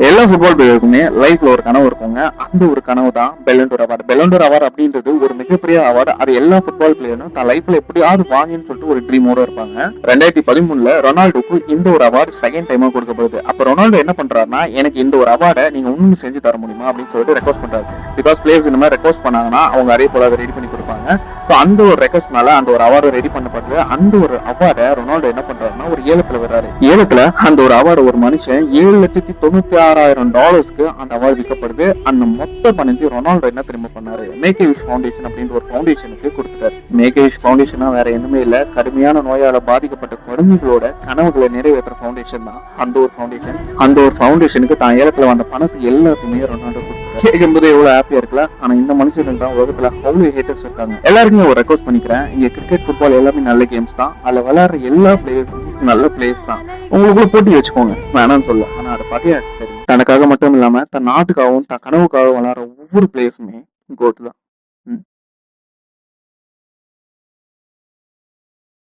எல்லா ஃபுட்பால் பிளேயருக்குமே லைஃப்ல ஒரு கனவு இருக்குங்க. அந்த ஒரு கனவு தான் பெல்லண்டோர் அவார்டு. பெல்லண்டோர் அவார்டு அப்படின்றது ஒரு மிகப்பெரிய அவார்டு. அது எல்லா ஃபுட்பால் பிளேயரும் தன் லைஃப்ல எப்படியாவது வாங்கின்னு சொல்லிட்டு ஒரு ட்ரீமோட இருப்பாங்க. 2013 ரொனால்டோக்கு இந்த ஒரு அவார்டு செகண்ட் டைமா கொடுக்கப்படுது. அப்ப ரொனால்டோ என்ன பண்றாருன்னா, எனக்கு இந்த ஒரு அவார்டை நீங்க இன்னும் செஞ்சு தர முடியுமா அப்படின்னு சொல்லிட்டு ரெக்வஸ்ட் பண்றாரு. பிகாஸ் பிளேயர்ஸ் இந்த மாதிரி ரெக்வஸ்ட் பண்ணாங்கன்னா அவங்க அதே போல அதை ரெடி பண்ணி கொடுப்பாங்க. ஸோ அந்த ஒரு ரெக்வஸ்ட்னால அந்த ஒரு அவார்டு ரெடி பண்ணப்படுது. அந்த ஒரு அவார்டை ரொனால்டோ என்ன பண்றாருன்னா ஒரு ஏலத்துல வர்றாரு. ஏலத்துல அந்த ஒரு அவார்டு ஒரு மனுஷன் $7,96,000 அந்த அவார்டு விற்கப்படுது. அந்த மொத்த பணத்தை ரொனால்டோ என்ன திரும்ப பண்ணாரு, மேக் எ விஷ் ஃபவுண்டேஷன் அப்படின்ற ஒரு ஃபவுண்டேஷனுக்கு கொடுத்துட்டாரு. மேக் எ விஷ் ஃபவுண்டேஷனா வேற எதுவுமே இல்ல, கடுமையான நோயால பாதிக்கப்பட்ட குழந்தைகளோட கனவுகளை நிறைவேற்ற ஃபவுண்டேஷன் தான் அந்த ஒரு ஃபவுண்டேஷன். அந்த ஒரு ஃபவுண்டேஷனுக்கு தான் ஏலத்துல வந்த பணத்தை எல்லாத்தையுமே ரொனால்டோ கொடுத்தாரு. கேட்கும்போது எவ்வளவு ஹாப்பியா இருக்குல்ல. ஆனா இந்த மனுஷனுக்கு தான் உலகத்துல அவ்வளவு ஹேட்டர்ஸ் இருக்காங்க. எல்லாருக்குமே ஒரு ரெக்வஸ்ட் பண்ணிக்கிறேன், இங்க கிரிக்கெட் ஃபுட்பால் எல்லாமே நல்ல கேம்ஸ் தான். அதுல விளையாடுற எல்லா பிளேயர்ஸும் நல்ல பிளேயர்ஸ் தான். உங்களுக்குள்ள போட்டி வச்சுக்கோங்க, வேணாம்னு சொல்ல. ஆனா அதை பாத்தியா, தனக்காக மட்டும் இல்லாம தன் நாட்டுக்காகவும் தன் கனவுக்காகவும் விளையாடுற ஒவ்வொரு பிளேயர்ஸுமே கோட் தான்.